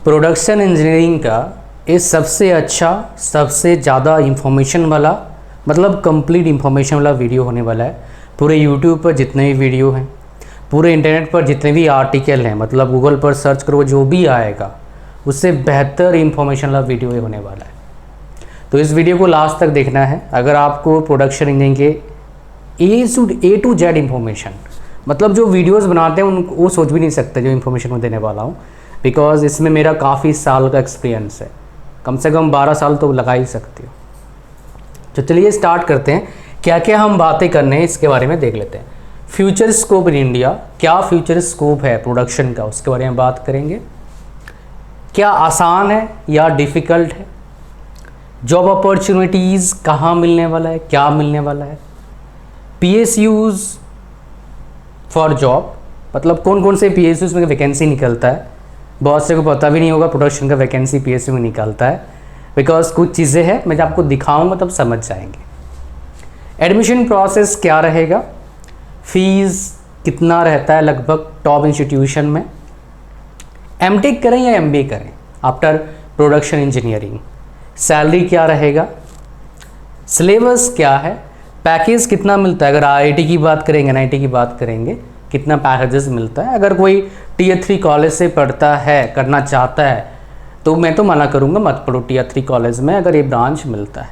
Production engineering का ये सबसे अच्छा, सबसे ज़्यादा इंफॉर्मेशन वाला, मतलब कंप्लीट इंफॉर्मेशन वाला वीडियो होने वाला है। पूरे यूट्यूब पर जितने भी वीडियो हैं, पूरे इंटरनेट पर जितने भी आर्टिकल हैं, मतलब गूगल पर सर्च करो जो भी आएगा उससे बेहतर इंफॉर्मेशन वाला वीडियो ये होने वाला है। तो इस वीडियो को लास्ट तक देखना है। अगर आपको प्रोडक्शन इंजीनियरिंग के ए टू जेड इंफॉर्मेशन, मतलब जो वीडियोस बनाते हैं उनको वो सोच भी नहीं सकते जो इन्फॉर्मेशन मैं देने वाला हूँ, बिकॉज इसमें मेरा काफ़ी साल का एक्सपीरियंस है, कम से कम 12 साल तो लगा ही सकती हो। तो चलिए स्टार्ट करते हैं, क्या क्या हम बातें करने हैं इसके बारे में देख लेते हैं। फ्यूचर स्कोप इन इंडिया, क्या फ्यूचर स्कोप है प्रोडक्शन का उसके बारे में बात करेंगे। क्या आसान है या डिफ़िकल्ट है, जॉब अपॉर्चुनिटीज़ कहाँ मिलने वाला है, क्या मिलने वाला है, PSUs फॉर जॉब, मतलब कौन कौन से PSUs में वैकेंसी निकलता है। बहुत से को पता भी नहीं होगा प्रोडक्शन का वैकेंसी PSU में निकलता है, बिकॉज कुछ चीज़ें हैं मैं जब आपको दिखाऊंगा तब समझ जाएंगे। एडमिशन प्रोसेस क्या रहेगा, फीस कितना रहता है लगभग टॉप इंस्टीट्यूशन में, MTech करें या MBA करें आफ्टर प्रोडक्शन इंजीनियरिंग, सैलरी क्या रहेगा, सिलेबस क्या है, पैकेज कितना मिलता है। अगर IIT की बात करेंगे, NIT की बात करेंगे, कितना पैकेजेस मिलता है। अगर कोई Tier 3 कॉलेज से पढ़ता है, करना चाहता है, तो मैं तो मना करूँगा मत पढ़ो Tier 3 कॉलेज में। अगर ये ब्रांच मिलता है,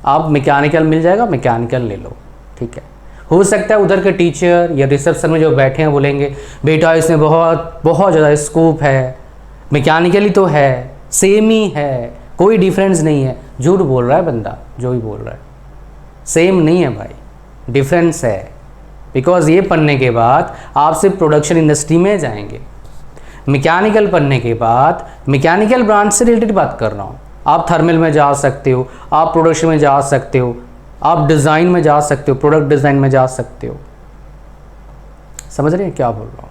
आप मैकेनिकल मिल जाएगा, मैकेनिकल ले लो, ठीक है। हो सकता है उधर के टीचर या रिसेप्शन में जो बैठे हैं बोलेंगे बेटा इसमें बहुत ज़्यादा स्कोप है, मैकेनिकल ही तो है, सेम ही है, कोई डिफरेंस नहीं है। झूठ बोल रहा है बंदा जो भी बोल रहा है, सेम नहीं है भाई, डिफरेंस है। बिकॉज ये पढ़ने के बाद आप सिर्फ प्रोडक्शन इंडस्ट्री में जाएंगे, मैकेनिकल पढ़ने के बाद मैकेनिकल ब्रांच से रिलेटेड बात कर रहा हूँ। आप थर्मल में जा सकते हो, आप प्रोडक्शन में जा सकते हो, आप डिज़ाइन में जा सकते हो, प्रोडक्ट डिज़ाइन में जा सकते हो। समझ रहे हैं क्या बोल रहा हूँ।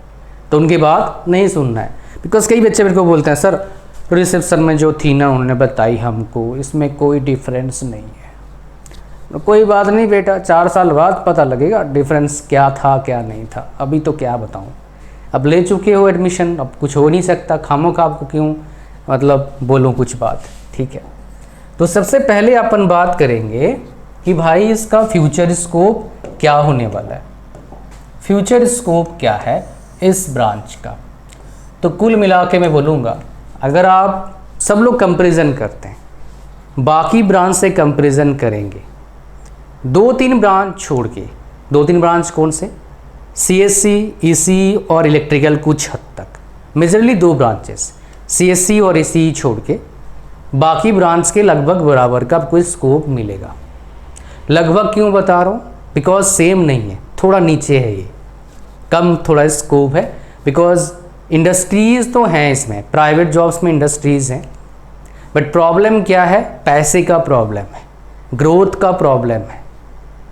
तो उनकी बात नहीं सुनना है, बिकॉज कई बच्चे मेरे को बोलते हैं सर रिसेप्शन में जो थी ना उन्होंने बताई हमको, इसमें कोई डिफरेंस नहीं है। कोई बात नहीं बेटा, 4 साल बाद पता लगेगा डिफरेंस क्या था क्या नहीं था। अभी तो क्या बताऊँ, अब ले चुके हो एडमिशन, अब कुछ हो नहीं सकता, खामोखा आपको क्यों मतलब बोलूँ कुछ बात, ठीक है। तो सबसे पहले अपन बात करेंगे कि भाई इसका फ्यूचर स्कोप क्या होने वाला है। फ्यूचर स्कोप क्या है इस ब्रांच का, तो कुल मिला के मैं बोलूँगा, अगर आप सब लोग कंपैरिजन करते हैं, बाकी ब्रांच से कंपैरिजन करेंगे, 2-3 ब्रांच छोड़ के, 2-3 ब्रांच कौन से, CSC, ECE और इलेक्ट्रिकल, कुछ हद तक मेजरली 2 ब्रांचेस CSC और ECE छोड़ के बाकी ब्रांच के लगभग बराबर का आपको स्कोप मिलेगा। लगभग क्यों बता रहा हूँ, बिकॉज सेम नहीं है, थोड़ा नीचे है, ये कम थोड़ा स्कोप है। बिकॉज इंडस्ट्रीज़ तो हैं इसमें, प्राइवेट जॉब्स में इंडस्ट्रीज़ हैं, बट प्रॉब्लम क्या है, पैसे का प्रॉब्लम है, ग्रोथ का प्रॉब्लम है।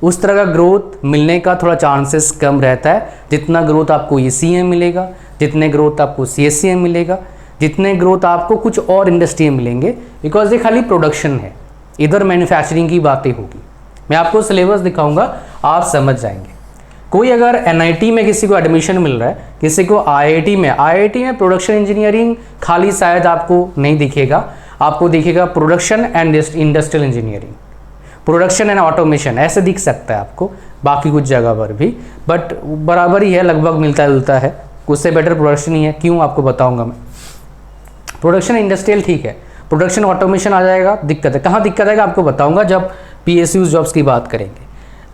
उस तरह का ग्रोथ मिलने का थोड़ा चांसेस कम रहता है, जितना ग्रोथ आपको ECE में मिलेगा, जितने ग्रोथ आपको CSC में मिलेगा, जितने ग्रोथ आपको कुछ और इंडस्ट्री में मिलेंगे। बिकॉज ये खाली प्रोडक्शन है, इधर मैन्युफैक्चरिंग की बातें होगी। मैं आपको सिलेबस दिखाऊंगा, आप समझ जाएंगे। कोई अगर NIT में किसी को एडमिशन मिल रहा है, किसी को IIT में प्रोडक्शन इंजीनियरिंग खाली शायद आपको नहीं दिखेगा, आपको दिखेगा production and industrial engineering, production and automation, ऐसे दिख सकता है आपको बाकी कुछ जगह पर भी, बट बराबर ही है, लगभग मिलता जुलता है, उससे बेटर प्रोडक्शन ही है। क्यों आपको बताऊंगा मैं। प्रोडक्शन इंडस्ट्रियल ठीक है, प्रोडक्शन ऑटोमेशन आ जाएगा, दिक्कत है। कहाँ दिक्कत आएगा आपको बताऊंगा जब PSU जॉब्स की बात करेंगे।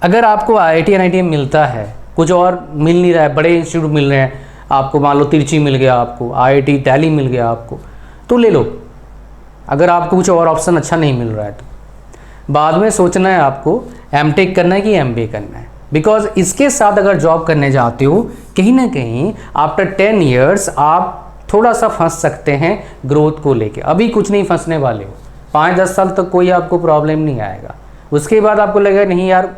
अगर आपको IIT NIT में मिलता है, कुछ और मिल नहीं रहा है, बड़े इंस्टीट्यूट मिल रहे हैं आपको, मान लो तिरची मिल गया आपको, IIT दिल्ली मिल गया आपको, तो ले लो। अगर आपको कुछ और ऑप्शन अच्छा नहीं मिल रहा है तो बाद में सोचना है आपको MTech करना है कि MBA करना है। बिकॉज इसके साथ अगर जॉब करने जाते हो, कहीं ना कहीं आफ्टर 10 ईयर्स आप थोड़ा सा फंस सकते हैं ग्रोथ को लेके। अभी कुछ नहीं फंसने वाले हो, 5-10 साल तक कोई आपको प्रॉब्लम नहीं आएगा। उसके बाद आपको लगेगा नहीं यार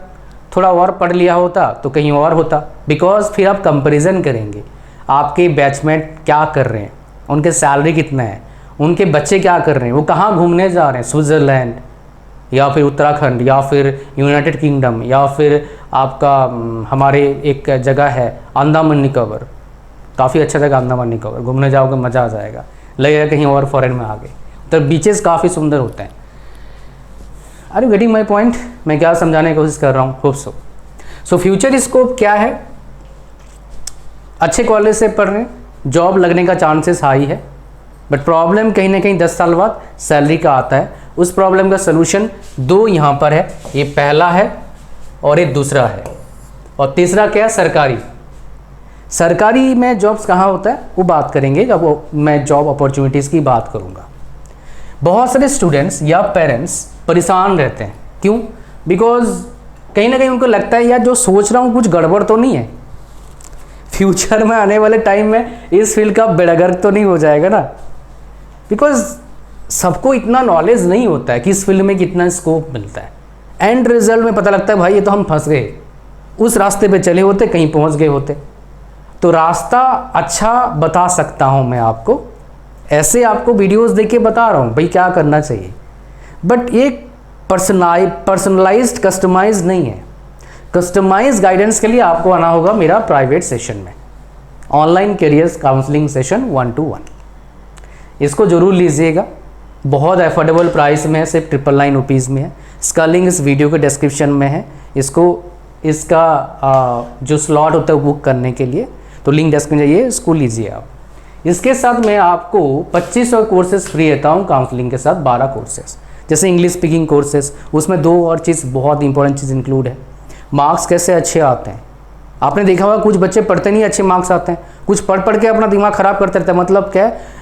थोड़ा और पढ़ लिया होता तो कहीं और होता। बिकॉज फिर आप कंपैरिजन करेंगे, आपके बैचमेट क्या कर रहे हैं, उनके सैलरी कितना है, उनके बच्चे क्या कर रहे हैं, वो कहाँ घूमने जा रहे हैं, स्विट्ज़रलैंड या फिर उत्तराखंड या फिर यूनाइटेड किंगडम या फिर आपका हमारे एक जगह है अंडमान निकोबार, काफ़ी अच्छा जगह अंडमान निकोबार, घूमने जाओगे मज़ा आ जाएगा। लगेगा कहीं और फॉरेन में आ गए। तो बीचेस काफ़ी सुंदर होते हैं। Are you getting my point? मैं क्या समझाने की कोशिश कर रहा हूँ? Hope so. So future scope क्या है? अच्छे कॉलेज से पढ़ रहे हैं, जॉब लगने का चांसेस हाई है, बट प्रॉब्लम कहीं ना कहीं 10 साल बाद सैलरी का आता है। उस प्रॉब्लम का सलूशन दो यहाँ पर है, ये पहला है और ये दूसरा है। और तीसरा क्या है? सरकारी। सरकारी में जॉब्स कहाँ होता है वो बात करेंगे जब मैं जॉब अपॉर्चुनिटीज़ की बात करूँगा। बहुत सारे स्टूडेंट्स या पेरेंट्स परेशान रहते हैं। क्यों? बिकॉज कहीं ना कहीं उनको लगता है यार जो सोच रहा हूँ कुछ गड़बड़ तो नहीं है, फ्यूचर में आने वाले टाइम में इस फील्ड का बेड़ागर्क तो नहीं हो जाएगा ना। बिकॉज सबको इतना नॉलेज नहीं होता है कि इस फील्ड में कितना स्कोप मिलता है। एंड रिजल्ट में पता लगता है भाई ये तो हम फंस गए, उस रास्ते पे चले होते कहीं पहुंच गए होते। तो रास्ता अच्छा बता सकता हूं मैं आपको, ऐसे आपको वीडियोस देख के बता रहा हूं भाई क्या करना चाहिए, बट एक पर्सनलाइज्ड कस्टमाइज नहीं है। कस्टमाइज गाइडेंस के लिए आपको आना होगा मेरा प्राइवेट सेशन में, online careers counselling session 1-to-1। इसको जरूर लीजिएगा, बहुत अफोर्डेबल प्राइस में है, सिर्फ 999 रुपीज़ में है। इसका लिंक इस वीडियो के डिस्क्रिप्शन में है। इसका जो स्लॉट होता है बुक करने के लिए, तो लिंक डिस्क्रिप्शन जाइए, इसको लीजिए आप। इसके साथ मैं आपको 2500 कोर्सेज फ्री देता हूँ काउंसलिंग के साथ, 12 कोर्सेज। जैसे इंग्लिश स्पीकिंग कोर्सेज, उसमें 2 और चीज़ बहुत इंपॉर्टेंट चीज़ इंक्लूड है। मार्क्स कैसे अच्छे आते हैं, आपने देखा होगा कुछ बच्चे पढ़ते नहीं अच्छे मार्क्स आते हैं, कुछ पढ़ पढ़ के अपना दिमाग ख़राब करते रहते हैं। मतलब क्या है,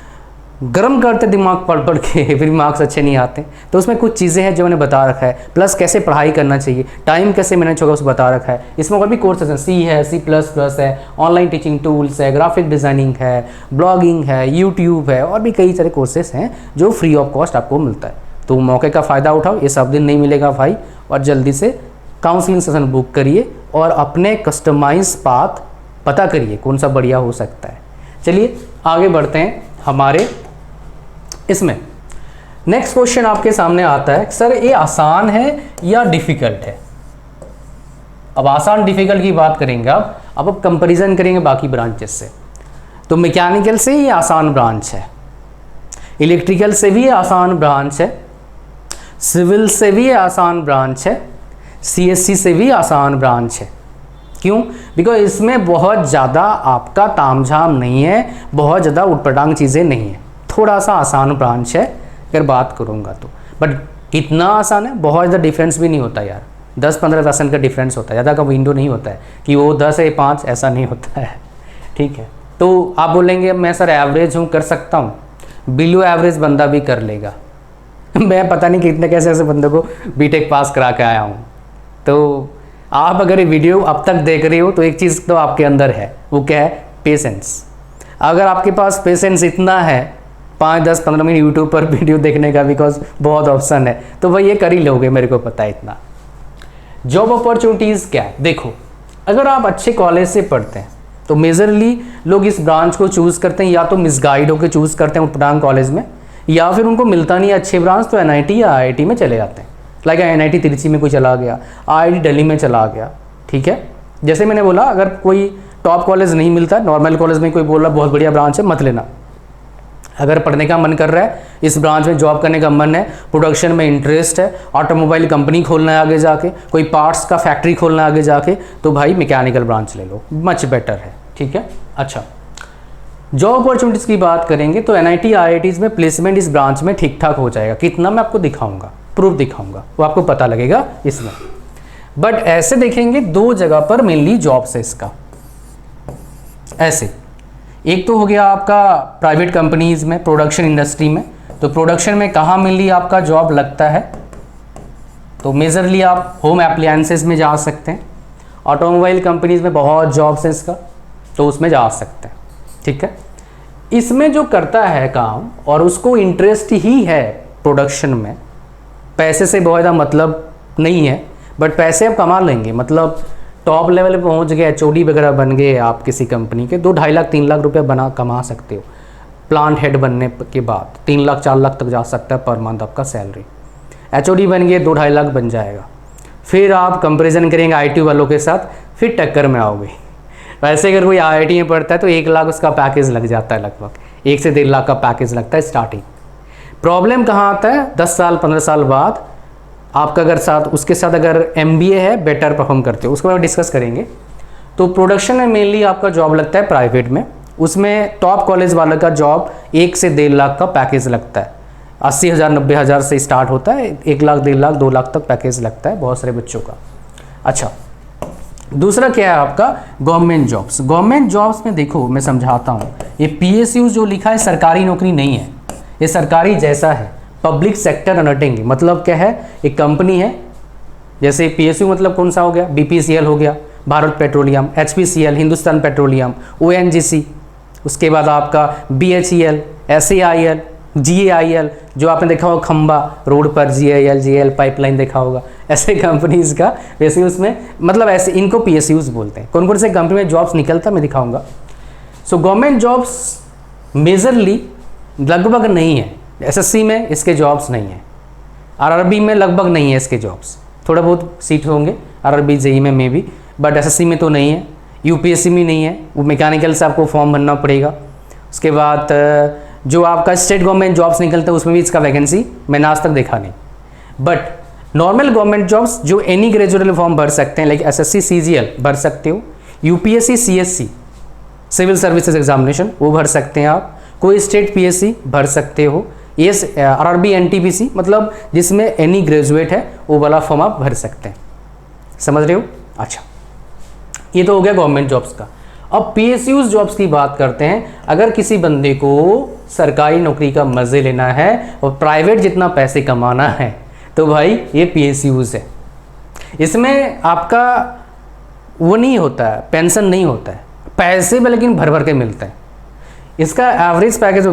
गर्म करते दिमाग पढ़ पढ़ के फिर मार्क्स अच्छे नहीं आते। तो उसमें कुछ चीज़ें हैं जो मैंने बता रखा है, प्लस कैसे पढ़ाई करना चाहिए, टाइम कैसे मैनेज होगा उसको बता रखा है। इसमें और भी कोर्सेज हैं, C है, C++ है, ऑनलाइन टीचिंग टूल्स है, ग्राफिक डिज़ाइनिंग है, ब्लॉगिंग है, यूट्यूब है, और भी कई सारे कोर्सेज हैं जो फ्री ऑफ कॉस्ट आपको मिलता है। तो मौके का फ़ायदा उठाओ, ये सब दिन नहीं मिलेगा भाई, और जल्दी से काउंसलिंग सेशन बुक करिए और अपने कस्टमाइज पाथ पता करिए कौन सा बढ़िया हो सकता है। चलिए आगे बढ़ते हैं हमारे इसमें। नेक्स्ट क्वेश्चन आपके सामने आता है, सर ये आसान है या डिफ़िकल्ट है? अब आसान डिफ़िकल्ट की बात करेंगे अब कंपैरिजन करेंगे बाकी ब्रांचेस से। तो मैकेनिकल से ये आसान ब्रांच है, इलेक्ट्रिकल से भी आसान ब्रांच है, सिविल से भी आसान ब्रांच है, CSC से भी आसान ब्रांच है। क्यों? बिकॉज इसमें बहुत ज़्यादा आपका तामझाम नहीं है, बहुत ज़्यादा उटपटांग चीज़ें नहीं है, थोड़ा सा आसान ब्रांच है अगर बात करूँगा तो। बट कितना आसान है, बहुत ज़्यादा डिफरेंस भी नहीं होता यार, 10-15% का डिफरेंस होता है, ज़्यादा का विंडो नहीं होता है कि वो 10 है 5, ऐसा नहीं होता है। ठीक है, तो आप बोलेंगे मैं सर एवरेज हूँ, कर सकता हूँ, बिलो एवरेज बंदा भी कर लेगा। मैं पता नहीं कितने कैसे ऐसे बंदे को बीटेक पास करा के आया हूँ। तो आप अगर ये वीडियो अब तक देख रहे हो तो एक चीज़ तो आपके अंदर है, वो क्या है? पेशेंस। अगर आपके पास पेशेंस इतना है 5-10-15 मिनट यूट्यूब पर वीडियो देखने का, बिकॉज बहुत ऑप्शन है, तो भाई ये कर ही लोगे, मेरे को पता है इतना। जॉब अपॉर्चुनिटीज़ क्या है? देखो, अगर आप अच्छे कॉलेज से पढ़ते हैं तो मेजरली लोग इस ब्रांच को चूज़ करते हैं, या तो मिसगाइड होकर चूज़ करते हैं उटपटांग कॉलेज में, या फिर उनको मिलता नहीं है अच्छे ब्रांच तो NIT या IIT में चले जाते हैं। लाइक NIT तिरछी में कोई चला गया, IIT दिल्ली में चला गया। ठीक है, जैसे मैंने बोला, अगर कोई टॉप कॉलेज नहीं मिलता, नॉर्मल कॉलेज में कोई बोल रहा बहुत बढ़िया ब्रांच है, मत लेना। अगर पढ़ने का मन कर रहा है, इस ब्रांच में जॉब करने का मन है, प्रोडक्शन में इंटरेस्ट है, ऑटोमोबाइल कंपनी खोलना है आगे जाके, कोई पार्ट्स का फैक्ट्री खोलना है आगे जाके, तो भाई मैकेनिकल ब्रांच ले लो, मच बेटर है। ठीक है, अच्छा जॉब अपॉर्चुनिटीज़ की बात करेंगे तो NIT IITs में प्लेसमेंट इस ब्रांच में ठीक ठाक हो जाएगा। कितना मैं आपको दिखाऊंगा, प्रूफ दिखाऊंगा, वो आपको पता लगेगा इसमें। बट ऐसे देखेंगे 2 जगह पर मेनली जॉब्स है इसका। ऐसे एक तो हो गया आपका प्राइवेट कंपनीज़ में, प्रोडक्शन इंडस्ट्री में। तो प्रोडक्शन में कहाँ मेनली आपका जॉब लगता है? तो मेजरली आप होम एप्लायंसेस में जा सकते हैं, ऑटोमोबाइल कंपनीज़ में बहुत जॉब्स हैं इसका, तो उसमें जा सकते हैं। ठीक है, इसमें जो करता है काम और उसको इंटरेस्ट ही है प्रोडक्शन में, पैसे से बहुत ज़्यादा मतलब नहीं है, बट पैसे आप कमा लेंगे। मतलब टॉप लेवल पे पहुंच गए, HOD वगैरह बन गए आप किसी कंपनी के, 2-2.5 लाख 3 लाख रुपये कमा सकते हो। प्लांट हेड बनने के बाद 3 लाख 4 लाख तक जा सकता है पर मंथ आपका सैलरी। HOD बन गए 2-2.5 लाख बन जाएगा। फिर आप कंपेरिजन करेंगे IT वालों के साथ, फिर टक्कर में आओगे। वैसे अगर कोई IIT में पढ़ता है तो 1 लाख उसका पैकेज लग जाता है लगभग। 1 से 1.5 लाख का पैकेज लगता है स्टार्टिंग। प्रॉब्लम कहाँ आता है, 10 साल 15 साल बाद आपका अगर साथ उसके साथ अगर MBA है, बेटर परफॉर्म करते हो, उसके बाद डिस्कस करेंगे। तो प्रोडक्शन में मेनली आपका जॉब लगता है प्राइवेट में, उसमें टॉप कॉलेज वाले का जॉब 1 से 1.5 लाख का पैकेज लगता है। 80,000 90,000 से स्टार्ट होता है, 1 लाख 1.5 लाख 2 लाख तक पैकेज लगता है बहुत सारे बच्चों का। अच्छा, दूसरा क्या है आपका, गवर्नमेंट जॉब्स। गवर्नमेंट जॉब्स में देखो मैं समझाता हूँ, ये PSU जो लिखा है सरकारी नौकरी नहीं है, ये सरकारी जैसा है, पब्लिक सेक्टर अंडरटेकिंग। मतलब क्या है, एक कंपनी है, जैसे PSU मतलब कौन सा हो गया, BPCL हो गया, Bharat petroleum, HPCL Hindustan petroleum, ONGC, उसके बाद आपका BHEL, SAIL, GAIL, जो आपने देखा होगा खंबा रोड पर GAIL पाइपलाइन देखा होगा, ऐसे कंपनीज का वैसे उसमें मतलब ऐसे इनको PSUs बोलते हैं। कौन कौन से कंपनी में जॉब्स निकलता मैं दिखाऊंगा। सो गवर्नमेंट जॉब्स मेजरली लगभग नहीं है, SSC में इसके जॉब्स नहीं है, RRB में लगभग नहीं है इसके जॉब्स, थोड़ा बहुत सीट होंगे RRB JEE में मे बी, बट SSC में तो नहीं है, UPSC में नहीं है, वो मैकेनिकल से आपको फॉर्म भरना पड़ेगा। उसके बाद जो आपका स्टेट गवर्नमेंट जॉब्स निकलते हैं उसमें भी इसका वैकेंसी मैंने आज तक देखा नहीं। बट नॉर्मल गवर्नमेंट जॉब्स जो एनी ग्रेजुएट फॉर्म भर सकते हैं, लाइक SSC CGL भर सकते हो, UPSC CSC civil services examination वो भर सकते हैं आप, कोई स्टेट PSC भर सकते हो, यस RRB NTPC मतलब जिसमें एनी ग्रेजुएट है वो वाला फॉर्म आप भर सकते हैं, समझ रहे हो। अच्छा, ये तो हो गया गवर्नमेंट जॉब्स का। अब PSUs जॉब्स की बात करते हैं। अगर किसी बंदे को सरकारी नौकरी का मज़े लेना है और प्राइवेट जितना पैसे कमाना है तो भाई ये PSUs है। इसमें आपका वो नहीं होता है, पेंशन नहीं होता है, पैसे में लेकिन भर भर के मिलता है। इसका एवरेज पैकेज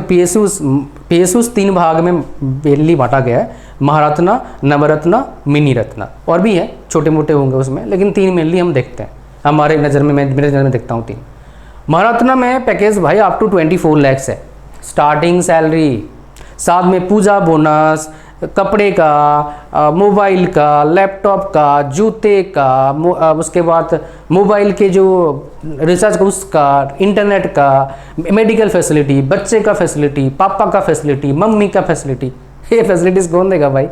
PSUs 3 भाग में मेनली बांटा गया है, महारत्ना, नवरत्ना, मिनी रत्ना, और भी है छोटे मोटे होंगे उसमें, लेकिन 3 मेनली हम देखते हैं हमारे नज़र में, मेरे नज़र में देखता हूँ 3। महारत्ना में पैकेज भाई अप टू 24 लाख है स्टार्टिंग सैलरी, साथ में पूजा बोनस, कपड़े का, मोबाइल का, लैपटॉप का, जूते का, उसके बाद मोबाइल के जो रिचार्ज का उसका, इंटरनेट का, मेडिकल फैसिलिटी, बच्चे का फैसिलिटी, पापा का फैसिलिटी, मम्मी का फैसिलिटी, ये फैसिलिटीज़ कौन देगा भाई,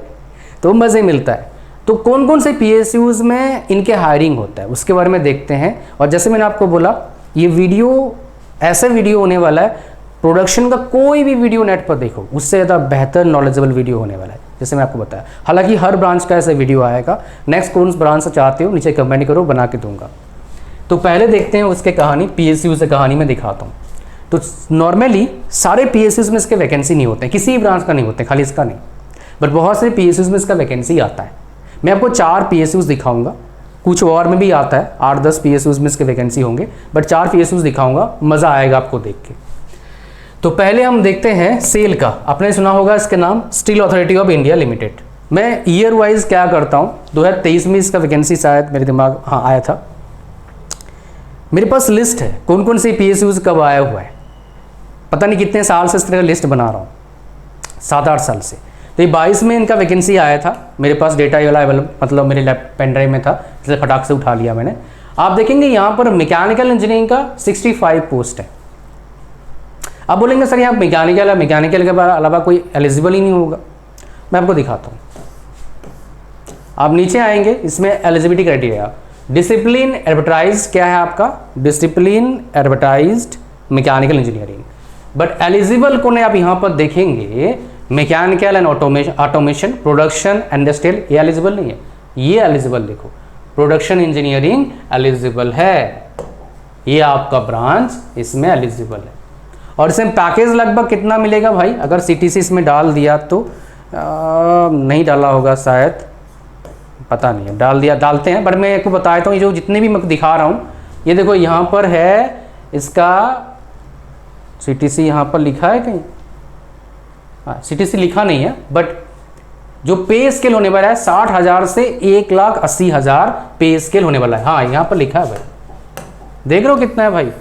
तो मज़े मिलता है। तो कौन कौन से PSUs में इनके हायरिंग होता है उसके बारे में देखते हैं। और जैसे मैंने आपको बोला ये वीडियो ऐसे वीडियो होने वाला है, प्रोडक्शन का कोई भी वीडियो नेट पर देखो उससे ज़्यादा बेहतर नॉलेजेबल वीडियो होने वाला है, जैसे मैं आपको बताया। हालांकि हर ब्रांच का ऐसा वीडियो आएगा, नेक्स्ट कौन ब्रांच से चाहते हो नीचे कमेंट करो, बना के दूंगा। तो पहले देखते हैं उसके कहानी, PSU से कहानी में दिखाता हूँ। तो नॉर्मली सारे PSUs में इसके वैकेंसी नहीं होते, किसी भी ब्रांच का नहीं होते, खाली इसका नहीं, बट बहुत से PSUs में इसका वैकेंसी आता है। मैं आपको 4 PSUs दिखाऊंगा, कुछ और में भी आता है, 8-10 PSUs में इसके वैकेंसी होंगे, बट 4 PSUs दिखाऊंगा, मज़ा आएगा आपको देख के। तो पहले हम देखते हैं सेल का। आपने सुना होगा इसके नाम, steel authority of India limited. मैं ईयर वाइज क्या करता हूँ, 2023 में इसका वैकेंसी शायद मेरे दिमाग आया था। मेरे पास लिस्ट है कौन कौन से PSUs कब आया हुआ है, पता नहीं कितने साल से इस तरह का लिस्ट बना रहा हूँ, 7-8 साल से। तो ये 22 में इनका वैकेंसी आया था, मेरे पास डेटा वाला अवेलेबल, मतलब मेरे पेन ड्राइव में था, इसलिए फटाक से उठा लिया मैंने। आप देखेंगे यहाँ पर मैकेनिकल इंजीनियरिंग का 65 पोस्ट है। आप बोलेंगे सर यहाँ मैकेनिकल है, मैकेनिकल के अलावा कोई एलिजिबल ही नहीं होगा। मैं आपको दिखाता हूँ, आप नीचे आएंगे, इसमें एलिजिबिलिटी क्राइटेरिया, डिसिप्लिन एडवर्टाइज क्या है आपका, discipline advertised mechanical engineering, but eligible कौन है आप यहाँ पर देखेंगे, mechanical and automation, production, industrial, ये एलिजिबल नहीं है, ये एलिजिबल देखो, प्रोडक्शन इंजीनियरिंग एलिजिबल है, ये आपका ब्रांच इसमें एलिजिबल है। और इसमें पैकेज लगभग कितना मिलेगा भाई, अगर CTC इसमें डाल दिया तो नहीं डाला होगा शायद, पता नहीं है, डाल दिया डालते हैं, बट मैं आपको बताता हूँ ये जो जितने भी मैं दिखा रहा हूँ, ये देखो यहाँ पर है इसका CTC, यहाँ पर लिखा है कहीं, हाँ CTC लिखा नहीं है, बट जो पे स्केल होने वाला है 60,000 से 1,80,000 पे स्केल होने वाला है। हाँ यहाँ पर लिखा है भाई, देख रहे हो कितना है भाई,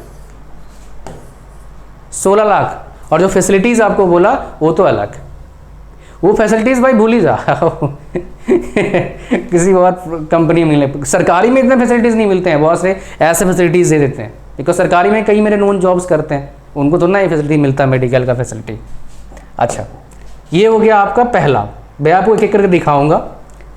16 लाख। और जो फैसिलिटीज़ आपको बोला वो तो अलग, वो फैसिलिटीज़ भाई भूल ही जा किसी और कंपनी में मिले, सरकारी में इतने फैसिलिटीज़ नहीं मिलते हैं, बहुत से ऐसे फैसिलिटीज़ दे देते हैं, बिकॉज सरकारी में कई मेरे नॉन जॉब्स करते हैं, उनको तो ना ये फैसिलिटी मिलता है, मेडिकल का फैसिलिटी। अच्छा, ये हो गया आपका पहला। मैं आपको एक एक करके दिखाऊंगा।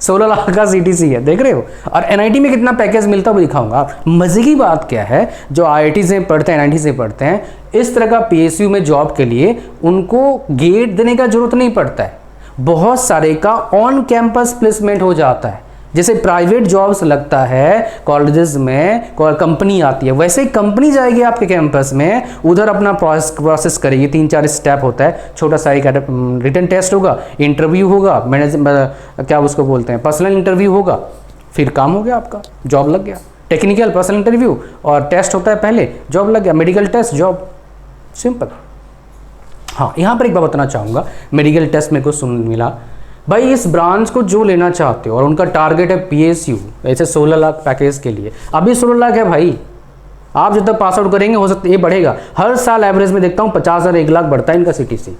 16 लाख का CTC है, देख रहे हो। और NIT में कितना पैकेज मिलता है वो दिखाऊंगा। मजे की बात क्या है, जो IIT से पढ़ते हैं, NIT से पढ़ते हैं, इस तरह का PSU में जॉब के लिए उनको गेट देने का जरूरत नहीं पड़ता है। बहुत सारे का ऑन कैंपस प्लेसमेंट हो जाता है। जैसे प्राइवेट जॉब्स लगता है कॉलेजेस में, कंपनी आती है, वैसे ही कंपनी जाएगी आपके कैंपस में, उधर अपना प्रोसेस करेगी। 3-4 स्टेप होता है, छोटा सा एक रिटन टेस्ट होगा, इंटरव्यू होगा, क्या उसको बोलते हैं, पर्सनल इंटरव्यू होगा, फिर काम हो गया आपका, जॉब लग गया। टेक्निकल, पर्सनल इंटरव्यू और टेस्ट होता है पहले, जॉब लग गया। Medical test, job, simple. हाँ, यहाँ पर एक बात बताना चाहूँगा, मेडिकल टेस्ट मेरे को सुन मिला भाई, इस ब्रांच को जो लेना चाहते हो और उनका टारगेट है PSU, ऐसे 16 लाख पैकेज के लिए। अभी 16 लाख है भाई, आप जब तक पास आउट करेंगे हो सकता है ये बढ़ेगा। हर साल एवरेज में देखता हूँ 50,000 1 लाख बढ़ता है इनका CTC।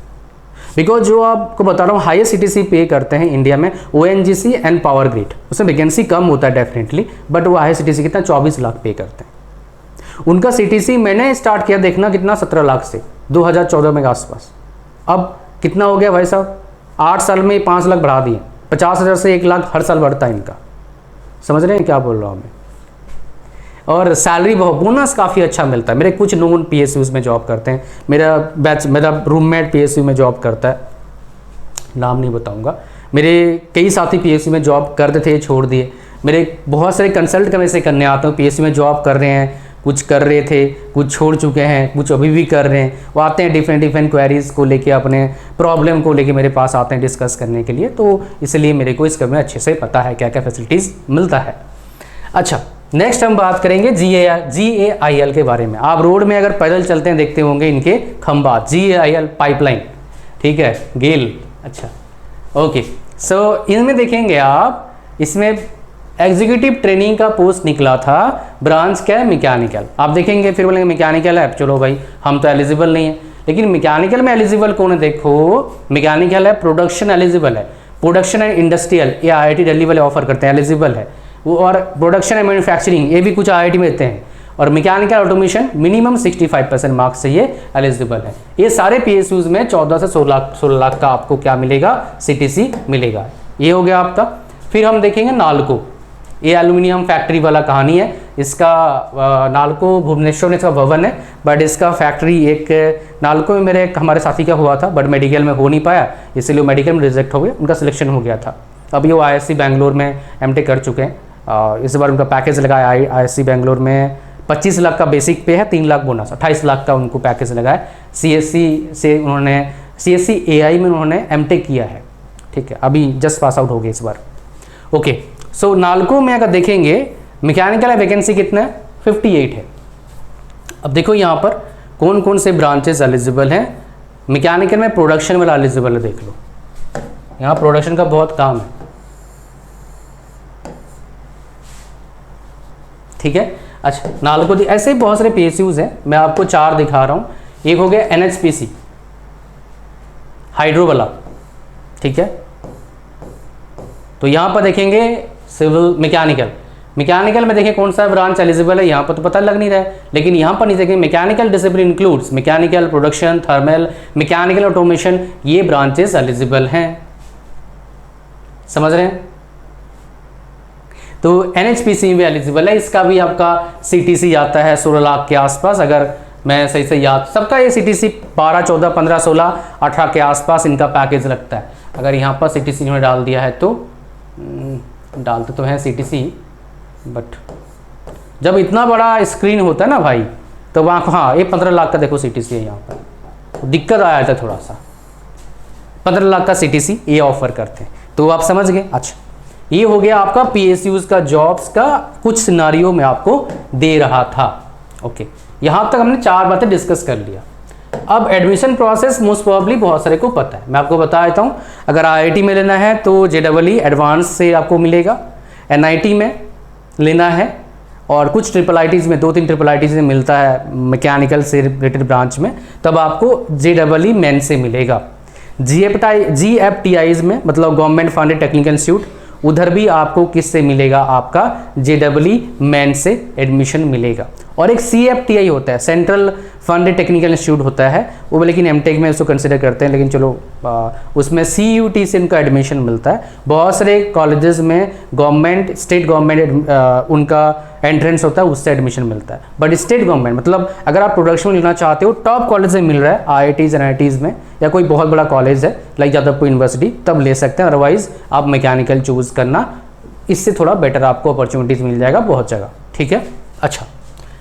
बिकॉज जो आपको बता रहा हूँ हाईएस्ट CTC पे करते हैं इंडिया में ONGC एंड पावर ग्रिड, उसमें वैकेंसी कम होता है डेफिनेटली, बट वो हाईएस्ट CTC कितना 24 लाख पे करते हैं। उनका CTC मैंने स्टार्ट किया देखना कितना 17 लाख से 2014 में के आसपास। अब कितना हो गया भाई साहब, 8 साल में 5 लाख बढ़ा दिए, 50,000 से 1 लाख हर साल बढ़ता है इनका। समझ रहे हैं क्या बोल रहा हूँ मैं। और सैलरी बोनस काफ़ी अच्छा मिलता है। मेरे कुछ नोन PSUs में जॉब करते हैं, मेरा रूममेट PSU में जॉब करता है, नाम नहीं बताऊँगा। मेरे कई साथी PSU में जॉब करते थे, छोड़ दिए। मेरे बहुत सारे कंसल्ट का वैसे करने आता हूँ, PSU में जॉब कर रहे हैं, कुछ कर रहे थे, कुछ छोड़ चुके हैं, कुछ अभी भी कर रहे हैं। वो आते हैं डिफरेंट क्वेरीज़ को लेके, अपने प्रॉब्लम को लेके मेरे पास आते हैं डिस्कस करने के लिए। तो इसलिए मेरे को इसके में अच्छे से पता है क्या क्या फैसिलिटीज़ मिलता है। अच्छा, नेक्स्ट हम बात करेंगे GAIL के बारे में। आप रोड में अगर पैदल चलते हैं देखते होंगे इनके खंबा, GAIL पाइपलाइन, ठीक है, गेल। अच्छा, ओके, सो इनमें देखेंगे आप, इसमें एग्जीक्यूटिव ट्रेनिंग का पोस्ट निकला था। ब्रांच क्या है, मैकेनिकल। आप देखेंगे फिर बोलेंगे मैकेनिकल है, चलो भाई हम तो एलिजिबल नहीं है। लेकिन मैकेनिकल में एलिजिबल कौन है, देखो मैकेनिकल है, प्रोडक्शन एलिजिबल है, प्रोडक्शन एंड इंडस्ट्रियल ये IIT दिल्ली वाले ऑफर करते हैं, एलिजिबल है वो। और प्रोडक्शन एंड मैन्युफैक्चरिंग ये भी कुछ IIT में देते हैं। और मैकेनिकल ऑटोमेशन मिनिमम 65% मार्क्स से ये एलिजिबल है। ये सारे PSUs में 14 से 16 लाख का आपको क्या मिलेगा, CTC मिलेगा। ये हो गया आपका। फिर हम देखेंगे नालको, ये एल्यूमिनियम फैक्ट्री वाला कहानी है। इसका नालको भुवनेश्वर में इसका भवन है, बट इसका फैक्ट्री एक नालको में मेरे एक हमारे साथी का हुआ था, बट मेडिकल में हो नहीं पाया, इसलिए वो मेडिकल में रिजेक्ट हो गया, उनका सिलेक्शन हो गया था। अभी वो ISC बैंगलोर में MTech कर चुके हैं। इस बार उनका पैकेज लगाया ISC बैंगलोर में 25 लाख का बेसिक पे है, 3 लाख बोनस, 28 लाख का उनको पैकेज लगा है। CSC से उन्होंने CSC AI में उन्होंने MTech किया है, ठीक है, अभी जस्ट पास आउट हो गए इस बार। ओके, सो नालको में अगर देखेंगे मैकेनिकल वैकेंसी कितना है, 58 है। अब देखो यहाँ पर कौन कौन से ब्रांचेस एलिजिबल हैं। मैकेनिकल में प्रोडक्शन वाला एलिजिबल है, देख लो यहाँ प्रोडक्शन का बहुत काम है, ठीक है। अच्छा, नालको ऐसे ही बहुत सारे PSUs हैं, मैं आपको 4 दिखा रहा हूँ। एक हो गया NHPC हाइड्रो वाला, ठीक है। तो यहाँ पर देखेंगे सिविल मैकेनिकल में देखें कौन सा ब्रांच एलिजिबल है, यहाँ पर तो पता लग नहीं रहा है, लेकिन यहाँ पर नहीं देखें mechanical discipline includes mechanical, production, thermal, mechanical automation, ये ब्रांचेस एलिजिबल हैं। समझ रहे हैं। तो NHPC में एलिजिबल है, इसका भी आपका CTC आता है 16 लाख के आसपास, अगर मैं सही से याद, सबका ये CTC 12, 14, 15, 16, 18 के आसपास इनका पैकेज लगता है। अगर यहाँ पर CTC इन्होंने डाल दिया है तो डालते तो हैं CTC, बट जब इतना बड़ा स्क्रीन होता है ना भाई, तो वहाँ हाँ ये 15 लाख का देखो CTC है, यहाँ पर दिक्कत आया था थोड़ा सा। 15 लाख का CTC ये ऑफर करते हैं, तो आप समझ गए। अच्छा, ये हो गया आपका PSUs का जॉब्स का कुछ सिनारियो में आपको दे रहा था। ओके, यहाँ तक हमने 4 बातें डिस्कस कर लिया। अब एडमिशन प्रोसेस मोस्ट प्रोबेबली बहुत सारे को पता है, मैं आपको बता देता हूँ। अगर IIT में लेना है तो JEE एडवांस से आपको मिलेगा, NIT में लेना है, और कुछ IIITs में 2-3 IIITs में मिलता है मैकेनिकल से रिलेटेड ब्रांच में, तब आपको JEE मेन से मिलेगा। GFTIs में मतलब गवर्नमेंट फंडेड टेक्निकल इंस्टीट्यूट, उधर भी आपको किससे मिलेगा, आपका JEE मेन से एडमिशन मिलेगा। और एक CFTI होता है, सेंट्रल फंड टेक्निकल इंस्टीट्यूट होता है वो, लेकिन एमटेक में उसको कंसिडर करते हैं, लेकिन चलो उसमें CUT से इनका एडमिशन मिलता है। बहुत सारे कॉलेजेस में गवर्नमेंट, स्टेट गवर्नमेंट उनका एंट्रेंस होता है, उससे एडमिशन मिलता है। बट स्टेट गवर्नमेंट मतलब अगर आप प्रोडक्शन में लेना चाहते हो टॉप कॉलेज से मिल रहा है, IITs NITs में, या कोई बहुत बड़ा कॉलेज है लाइक यादवपुर यूनिवर्सिटी, तब ले सकते हैं। अदरवाइज आप मैकेनिकल चूज़ करना, इससे थोड़ा बेटर आपको अपॉर्चुनिटीज़ मिल जाएगा बहुत जगह, ठीक है। अच्छा,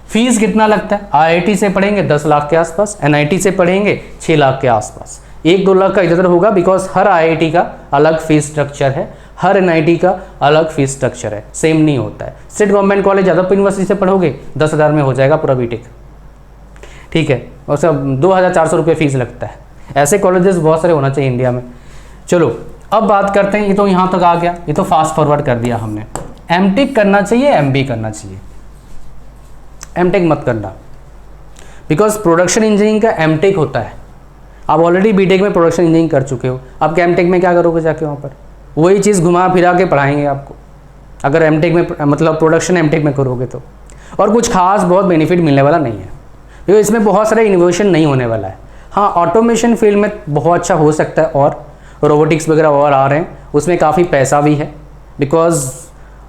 फीस कितना लगता है? IIT से पढ़ेंगे 10 लाख के आसपास, NIT से पढ़ेंगे 6 लाख के आसपास, 1-2 लाख का इधर होगा, बिकॉज हर IIT का अलग फीस स्ट्रक्चर है, हर NIT का अलग फीस स्ट्रक्चर है, सेम नहीं होता है। State government college Jadavpur University से पढ़ोगे 10,000 में हो जाएगा पूरा बीटेक, ठीक है, और सब 2,400 रुपये फीस लगता है। ऐसे कॉलेजेस बहुत सारे होना चाहिए इंडिया में। चलो अब बात करते हैं, ये तो यहाँ तक आ गया, ये तो फास्ट फॉरवर्ड कर दिया हमने। एमटेक करना चाहिए, MBA करना चाहिए? एमटेक मत करना, बिकॉज प्रोडक्शन इंजीनियरिंग का एमटेक होता है। आप ऑलरेडी बीटेक में प्रोडक्शन इंजीनियरिंग कर चुके हो, आप एमटेक में क्या करोगे जाके? वहाँ पर वही चीज़ घुमा फिरा के पढ़ाएंगे आपको, अगर एमटेक में मतलब प्रोडक्शन एमटेक में करोगे तो। और कुछ खास बहुत बेनिफिट मिलने वाला नहीं है, क्योंकि इसमें बहुत सारा इनोवेशन नहीं होने वाला है। हाँ, ऑटोमेशन फील्ड में बहुत अच्छा हो सकता है, और रोबोटिक्स वगैरह और आ रहे हैं, उसमें काफ़ी पैसा भी है। बिकॉज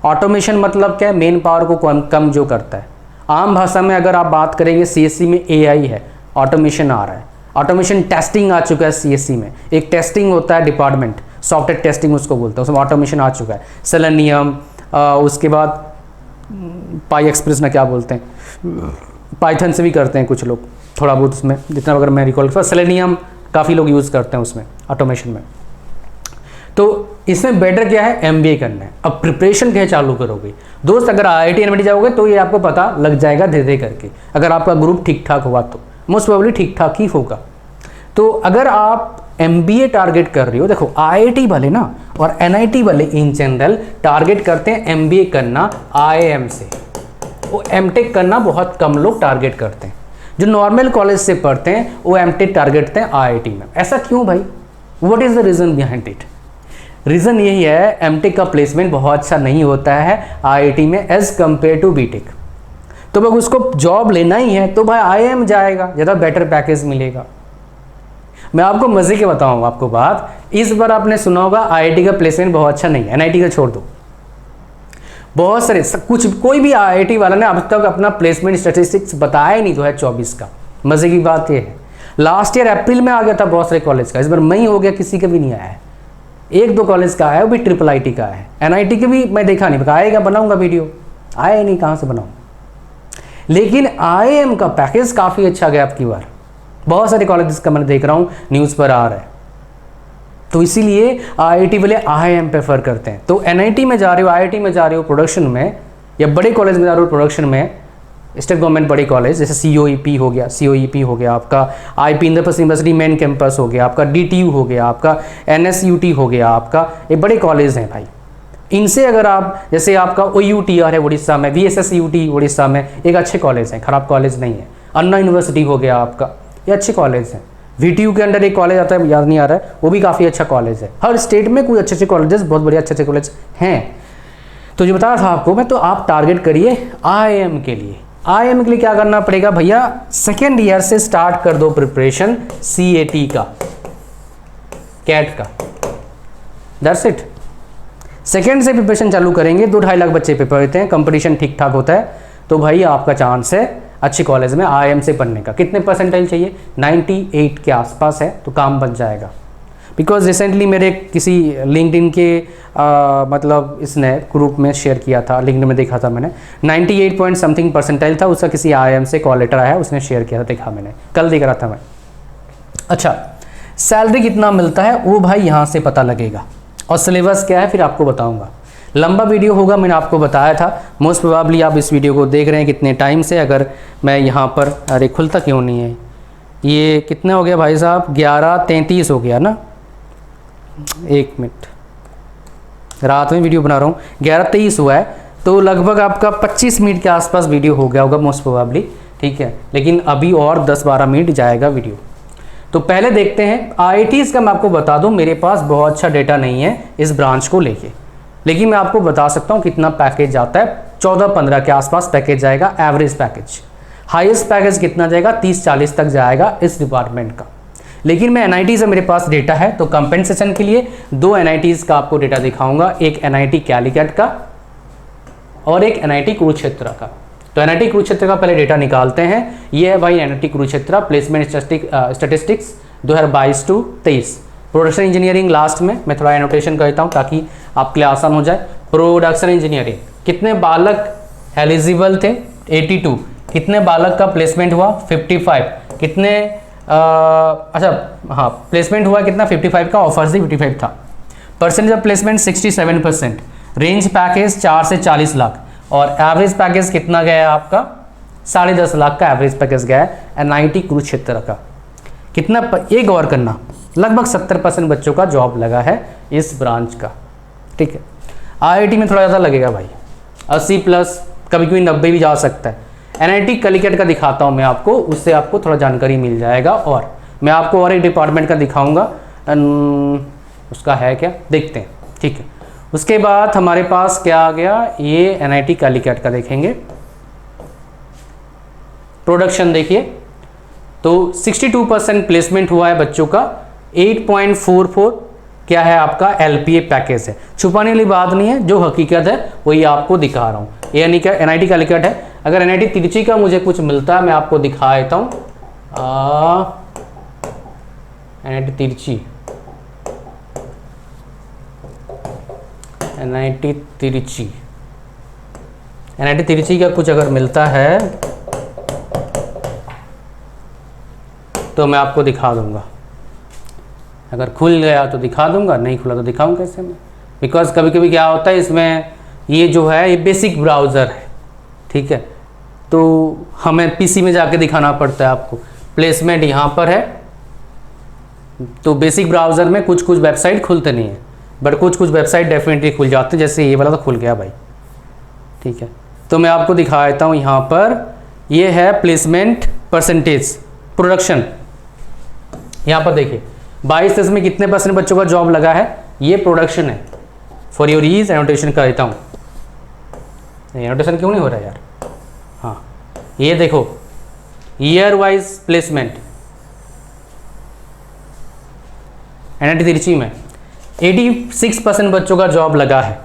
ऑटोमेशन मतलब क्या है? मेन पावर को कम जो करता है। आम भाषा में अगर आप बात करेंगे, CSC में AI है, ऑटोमेशन आ रहा है, ऑटोमेशन टेस्टिंग आ चुका है CSC में। एक टेस्टिंग होता है डिपार्टमेंट, सॉफ्टवेयर टेस्टिंग उसको बोलते हैं, उसमें ऑटोमेशन आ चुका है। सेलेनियम, उसके बाद पाई एक्सप्रेस ना क्या बोलते हैं, पाइथन से भी करते हैं कुछ लोग थोड़ा बहुत उसमें, जितना अगर मैं रिकॉल कर, सेलेनियम काफ़ी लोग यूज़ करते हैं उसमें ऑटोमेशन में। तो इसमें बेटर क्या है? MBA करना है। अब प्रिपरेशन क्या चालू करोगे दोस्त? अगर IIT NIT जाओगे तो ये आपको पता लग जाएगा धीरे धीरे करके, अगर आपका ग्रुप ठीक ठाक हुआ तो। मोस्ट प्रोबेबली ठीक ठाक ही होगा। तो अगर आप MBA टारगेट कर रहे हो, देखो IIT वाले ना और NIT वाले इन जनरल टारगेट करते हैं MBA करना IIM से, वो MTech करना बहुत कम लोग टारगेट करते हैं। जो नॉर्मल कॉलेज से पढ़ते हैं वो MTech टारगेट करते हैं IIT में। ऐसा क्यों भाई? What is the reason behind it? Reason यही है, MTech का प्लेसमेंट बहुत अच्छा नहीं होता है IIT में एज कम्पेयर टू BTech। तो अगर उसको जॉब लेना ही है तो भाई IIM जाएगा, ज़्यादा बेटर पैकेज मिलेगा। मैं आपको मज़े के बताऊँ आपको बात, इस बार आपने सुना होगा IIT का प्लेसमेंट बहुत अच्छा नहीं है, NIT का छोड़ दो। बहुत सारे कोई भी IIT वाला ने अब तक अपना प्लेसमेंट स्टैटिस्टिक्स बताया ही नहीं 2024 का। मज़े की बात ये है, लास्ट ईयर अप्रैल में आ गया था बहुत सारे कॉलेज का, इस बार मई हो गया, किसी का भी नहीं आया है। 1-2 कॉलेज का है, वो भी IIIT का है। NIT के भी मैं देखा नहीं, आएगा बनाऊंगा वीडियो, आया नहीं, कहाँ से बनाऊँ। लेकिन IIM का पैकेज काफ़ी अच्छा गया आपकी बार, बहुत सारे कॉलेजेस का मैं देख रहा हूँ न्यूज़ पर आ रहा है। तो इसीलिए IIT वाले IIM प्रेफर करते हैं। तो NIT में जा रहे हो, IIT में जा रहे हो प्रोडक्शन में, या बड़े कॉलेज में जा रहे हो प्रोडक्शन में, स्टेट गवर्नमेंट बड़ी कॉलेज जैसे COEP हो गया, COEP हो गया आपका, IP Indraprastha university main campus हो गया आपका, DTU हो गया आपका, NSUT हो गया आपका, ये बड़े कॉलेज हैं भाई। इनसे अगर आप, जैसे आपका OUTR है उड़ीसा में, VSSUT उड़ीसा में, एक अच्छे कॉलेज हैं, ख़राब कॉलेज नहीं है। अन्ना यूनिवर्सिटी हो गया आपका, ये अच्छे कॉलेज हैं। VTU के अंडर एक कॉलेज आता है, याद नहीं आ रहा है, वो भी काफ़ी अच्छा कॉलेज है। हर स्टेट में कोई अच्छे अच्छे कॉलेजेस, बहुत बढ़िया अच्छे अच्छे कॉलेज हैं। तो जो बता रहा था आपको मैं, तो आप टारगेट करिए IIM के लिए। IIM के लिए क्या करना पड़ेगा भैया? सेकेंड ईयर से स्टार्ट कर दो प्रिपरेशन CAT का, CAT का, दैट्स इट। सेकेंड से प्रिपरेशन चालू करेंगे, 2-2.5 लाख बच्चे पेपर देते हैं, कंपटीशन ठीक ठाक होता है, तो भाई आपका चांस है अच्छे कॉलेज में IIM से पढ़ने का। कितने परसेंटाइल चाहिए? 98 के आसपास है तो काम बन जाएगा। बिकॉज रिसेंटली मेरे किसी लिंक्डइन के मतलब इसने ग्रुप में शेयर किया था, लिंक्डइन में देखा था मैंने, 98 पॉइंट समथिंग परसेंटाइल था उसका, किसी IIM से कॉल लेटर आया, उसने शेयर किया था, देखा मैंने, कल देख रहा था मैं। अच्छा, सैलरी कितना मिलता है वो भाई यहाँ से पता लगेगा, और सिलेबस क्या है फिर आपको बताऊँगा। लंबा वीडियो होगा, मैंने आपको बताया था। मोस्ट प्रोबेबली आप इस वीडियो को देख रहे हैं कितने टाइम से, अगर मैं यहाँ पर, अरे खुलता क्यों नहीं है ये, कितने हो गया भाई साहब? 11:33 हो गया ना, 1 मिनट, रात में वीडियो बना रहा हूँ, 11:23 हुआ है, तो लगभग आपका 25 मिनट के आसपास वीडियो हो गया होगा मोस्ट प्रोबेबली, ठीक है। लेकिन अभी और 10-12 मिनट जाएगा वीडियो। तो पहले देखते हैं IITs का। मैं आपको बता दूं, मेरे पास बहुत अच्छा डेटा नहीं है इस ब्रांच को लेके, लेकिन मैं आपको बता सकता हूँ कितना पैकेज आता है। 14-15 के आसपास पैकेज जाएगा, एवरेज पैकेज। हाईएस्ट पैकेज कितना जाएगा, 30-40 तक जाएगा इस डिपार्टमेंट का। लेकिन मैं एनआईटी से मेरे पास डेटा है, तो कंपेंसेशन के लिए 2 एनआईटीज़ का आपको डेटा दिखाऊंगा, एक एनआईटी कैलिकट का और एक एनआईटी कुरुक्षेत्र का। तो एनआईटी कुरुक्षेत्र का पहले डेटा निकालते हैं। ये है भाई NIT Kurukshetra placement statistics 2022-23। Production engineering last में मैं थोड़ा एनोटेशन करता हूँ ताकि आपके लिए आसान हो जाए। प्रोडक्शन इंजीनियरिंग कितने बालक एलिजिबल थे, 82। कितने बालक का प्लेसमेंट हुआ, 55। कितने प्लेसमेंट हुआ कितना, 55 का, ऑफर से 55 था। Percentage of placement 67%। Range package 4 से 40 लाख और एवरेज पैकेज कितना गया है आपका, 10.5 लाख का एवरेज पैकेज गया है एनआईटी कुरुक्षेत्र का। कितना, ये गौर करना, लगभग 70% बच्चों का जॉब लगा है इस ब्रांच का। ठीक है, आईआईटी में थोड़ा ज़्यादा लगेगा भाई, 80+, कभी कभी 90 भी जा सकता है। एनआईटी कलिकट का दिखाता हूँ मैं आपको, उससे आपको थोड़ा जानकारी मिल जाएगा। और मैं आपको और एक डिपार्टमेंट का दिखाऊंगा, उसका है क्या देखते हैं। ठीक है, उसके बाद हमारे पास क्या आ गया, ये एनआईटी कलिकट का देखेंगे। प्रोडक्शन देखिए, तो 62% प्लेसमेंट हुआ है बच्चों का, 8.44 क्या है आपका एलपीए पैकेज है। छुपाने वाली बात नहीं है, जो हकीकत है वही आपको दिखा रहा हूँ। ये एनआईटी कलिकट है। अगर एनआईटी तिरची का मुझे कुछ मिलता है मैं आपको दिखा देता हूँ। एनआईटी तिरची, एनआईटी तिरची का कुछ अगर मिलता है तो मैं आपको दिखा दूंगा। अगर खुल गया तो दिखा दूंगा, नहीं खुला तो दिखाऊं कैसे मैं, बिकॉज कभी कभी क्या होता है इसमें, ये जो है ये बेसिक ब्राउज़र है। ठीक है, तो हमें पीसी में जाके दिखाना पड़ता है आपको। प्लेसमेंट यहाँ पर है, तो बेसिक ब्राउज़र में कुछ कुछ वेबसाइट खुलते नहीं है, बट कुछ कुछ वेबसाइट डेफिनेटली खुल जाते हैं, जैसे ये वाला तो खुल गया भाई। ठीक है, तो मैं आपको दिखा देता हूँ। यहाँ पर ये है प्लेसमेंट परसेंटेज प्रोडक्शन। यहाँ पर देखिए 22 में कितने % बच्चों का जॉब लगा है, ये प्रोडक्शन है। फॉर योर ईज एनोटेशन कर देता हूँ, एनोटेशन क्यों नहीं हो रहा है यार। हाँ, ये देखो ईयर वाइज प्लेसमेंट एनआईटी तिरची में 86% बच्चों का जॉब लगा है।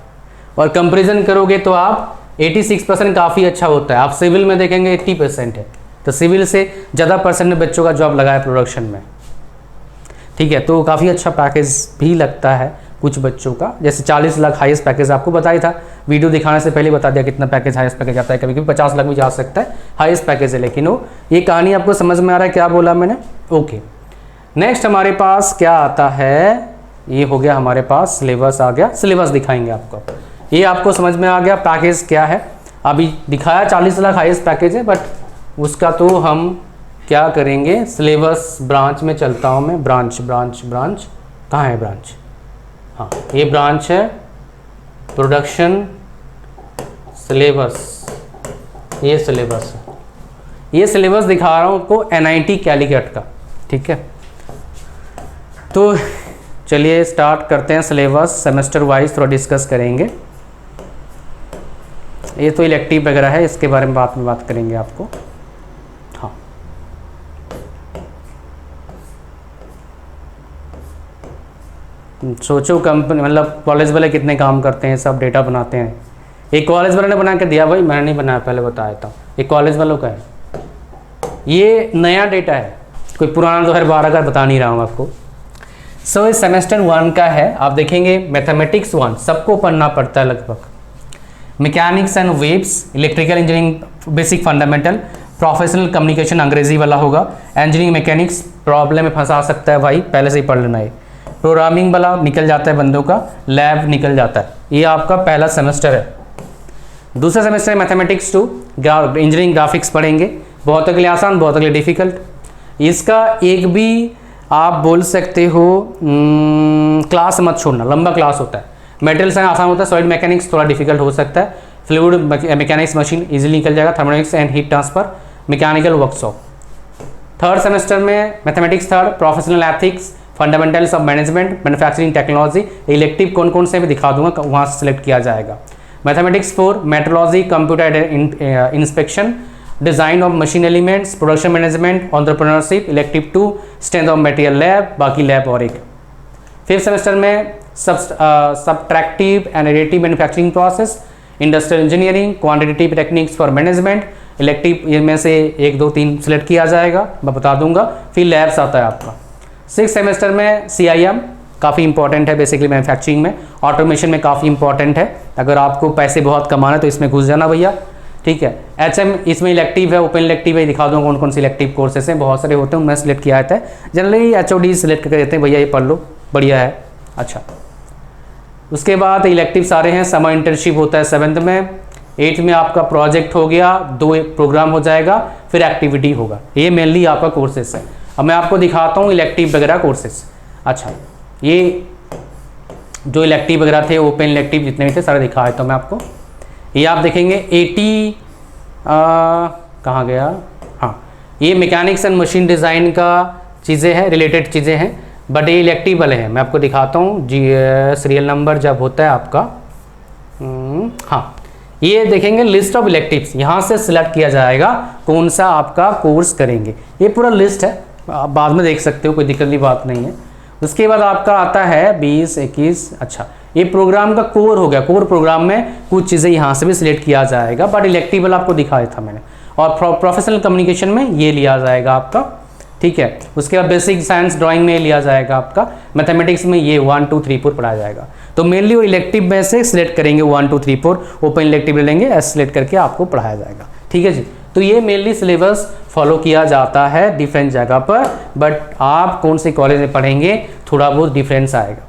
और कंपैरिजन करोगे तो आप 86% काफ़ी अच्छा होता है। आप सिविल में देखेंगे 80% है, तो सिविल से ज़्यादा % बच्चों का जॉब लगा है प्रोडक्शन में। ठीक है, तो काफ़ी अच्छा पैकेज भी लगता है कुछ बच्चों का। जैसे 40 लाख हाईएस्ट पैकेज आपको बताया था, वीडियो दिखाने से पहले बता दिया कितना पैकेज हाईएस्ट पैकेज आता है। कभी कभी 50 लाख भी जा सकता है हाईएस्ट पैकेज है। लेकिन वो ये कहानी आपको समझ में आ रहा है क्या बोला मैंने। ओके, नेक्स्ट हमारे पास क्या आता है, ये हो गया हमारे पास सिलेबस आ गया। सिलेबस दिखाएंगे आपको, ये आपको समझ में आ गया पैकेज क्या है। अभी दिखाया 40 लाख हाईएस्ट पैकेज है, बट उसका तो हम क्या करेंगे, सिलेबस ब्रांच में चलता हूँ मैं। ब्रांच कहाँ है ब्रांच, हाँ ये ब्रांच है प्रोडक्शन सिलेबस। ये सिलेबस है, ये सिलेबस दिखा रहा हूँ आपको एनआईटी कैलिकट का। ठीक है, तो चलिए स्टार्ट करते हैं। सिलेबस सेमेस्टर वाइज थोड़ा डिस्कस करेंगे। ये तो इलेक्टिव वगैरह है, इसके बारे में बात करेंगे आपको। हाँ, सोचो कंपनी मतलब कॉलेज वाले कितने काम करते हैं, सब डेटा बनाते हैं। एक कॉलेज वाले ने बना के दिया भाई, मैंने नहीं बनाया, पहले बता देता हूँ। एक कॉलेज वालों का है, ये नया डेटा है, कोई पुराना 2012 का बता नहीं रहा हूँ आपको। सो इस सेमेस्टर 1 का है। आप देखेंगे मैथमेटिक्स 1 सबको पढ़ना पड़ता है लगभग। Mechanics and waves, electrical engineering basic fundamental, professional communication अंग्रेजी वाला होगा। इंजीनियरिंग मैकेनिक्स प्रॉब्लम में फंसा सकता है भाई, पहले से ही पढ़ लेना है। प्रोग्रामिंग वाला निकल जाता है बंदों का, लैब निकल जाता है। ये आपका पहला सेमेस्टर है। दूसरा सेमेस्टर है मैथमेटिक्स 2, इंजीनियरिंग ग्राफिक्स पढ़ेंगे। बहुत के लिए आसान, बहुत के लिए डिफिकल्ट। इसका एक भी आप बोल सकते हो क्लास मत छोड़ना, लंबा क्लास होता है। मेटेरियल साइंस आसान होता है, सॉलिड मैकेनिक्स थोड़ा डिफिकल्ट हो सकता है। फ्लूइड मैकेनिक्स मशीन इजीली निकल जाएगा। Thermodynamics and heat transfer, mechanical workshop. Third semester में mathematics 3, professional ethics, fundamentals of management, manufacturing technology. Elective कौन कौन से भी दिखा दूंगा, वहाँ से सिलेक्ट किया जाएगा। Mathematics 4, metrology, computer inspection, design of machine elements, production management, entrepreneurship, elective 2 strength of material lab, बाकी लैब और एक। 5th सेमेस्टर में subtractive and additive manufacturing process, industrial engineering, quantitative techniques for management, elective में से 1 2 3 select किया जाएगा, मैं बता दूंगा। फिर लैब्स आता है आपका। 6th सेमेस्टर में CIM काफ़ी इंपॉर्टेंट है, बेसिकली मैन्युफैक्चरिंग में, ऑटोमेशन में काफ़ी इंपॉर्टेंट है। अगर आपको पैसे बहुत कमाना है तो इसमें घुस जाना भैया, ठीक है। HM इसमें इलेक्टिव है, ओपन इलेक्टिव है, दिखा दूंगा कौन कौन से इलेक्टिव कोर्सेस हैं, बहुत सारे होते हैं, मैं सिलेक्ट किया था। जनरली HOD सिलेक्ट करके देते हैं, भैया ये पढ़ लो, बढ़िया है। अच्छा, उसके बाद इलेक्टिव सारे हैं। समर इंटर्नशिप होता है 7th में। 8th में आपका प्रोजेक्ट हो गया, 2 प्रोग्राम हो जाएगा, फिर एक्टिविटी होगा। ये मेनली आपका कोर्सेस है। अब मैं आपको दिखाता हूँ इलेक्टिव वगैरह कोर्सेस। अच्छा, ये जो इलेक्टिव वगैरह थे, ओपन इलेक्टिव जितने भी थे सारे दिखाए तो मैं आपको। ये आप देखेंगे 80 कहाँ गया, हाँ, ये मैकेनिक्स एंड मशीन डिज़ाइन का चीज़ें हैं, रिलेटेड चीज़ें हैं, बट ये इलेक्टिव वाले हैं। मैं आपको दिखाता हूँ जी, सीरियल नंबर जब होता है आपका, हाँ, ये देखेंगे लिस्ट ऑफ इलेक्टिव्स, यहाँ से सिलेक्ट किया जाएगा कौन सा आपका कोर्स करेंगे। ये पूरा लिस्ट है, आप बाद में देख सकते हो, कोई दिक्कत की बात नहीं है। उसके बाद आपका आता है 20 21। अच्छा, ये प्रोग्राम का कोर हो गया। कोर प्रोग्राम में कुछ चीज़ें यहाँ से भी सिलेक्ट किया जाएगा, बट इलेक्टिव वाला आपको दिखाया था मैंने। और प्रोफेशनल कम्युनिकेशन में ये लिया जाएगा आपका, ठीक है। उसके बाद बेसिक साइंस ड्राइंग में लिया जाएगा आपका। मैथमेटिक्स में ये 1 2 3 4 पढ़ाया जाएगा। तो मेनली वो इलेक्टिव में से सिलेक्ट करेंगे 1 2 3 4, ओपन इलेक्टिव ले लेंगे, एस सिलेक्ट करके आपको पढ़ाया जाएगा, ठीक है जी। तो ये मेनली सिलेबस फॉलो किया जाता है डिफरेंट जगह पर, बट आप कौन से कॉलेज में पढ़ेंगे थोड़ा बहुत डिफरेंस आएगा,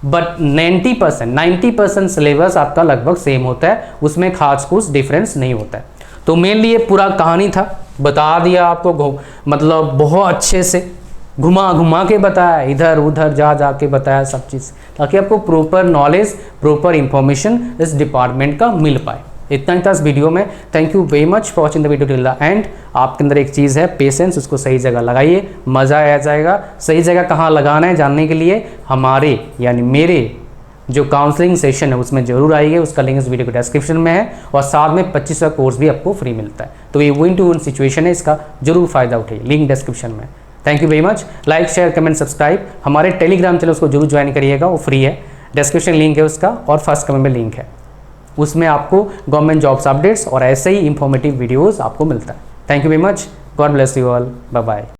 बट 90% सिलेबस आपका लगभग सेम होता है, उसमें खास कुछ डिफरेंस नहीं होता है। तो मेनली ये पूरा कहानी था, बता दिया आपको, मतलब बहुत अच्छे से घुमा घुमा के बताया, इधर उधर जा के बताया सब चीज़, ताकि आपको प्रॉपर नॉलेज, प्रॉपर इंफॉर्मेशन इस डिपार्टमेंट का मिल पाए। इतना ही था इस वीडियो में। Thank you very much for watching the video till the end. आपके अंदर एक चीज़ है पेशेंस, उसको सही जगह लगाइए, मज़ा आ जाएगा। सही जगह कहाँ लगाना है जानने के लिए हमारे यानी मेरे जो काउंसलिंग सेशन है उसमें जरूर आइए, उसका लिंक इस वीडियो के डिस्क्रिप्शन में है, और साथ में 25 का कोर्स भी आपको फ्री मिलता है। तो ये विन टू विन सिचुएशन है, इसका जरूर फायदा उठाइए, लिंक डिस्क्रिप्शन में। Thank you very much. Like share comment subscribe, हमारे टेलीग्राम चैनल उसको जरूर ज्वाइन करिएगा, वो फ्री है, डिस्क्रिप्शन लिंक है उसका, और फर्स्ट कमेंट में लिंक है, उसमें आपको गवर्नमेंट जॉब्स अपडेट्स और ऐसे ही इंफॉर्मेटिव वीडियोस आपको मिलता है। Thank you very much, God bless you all, bye bye.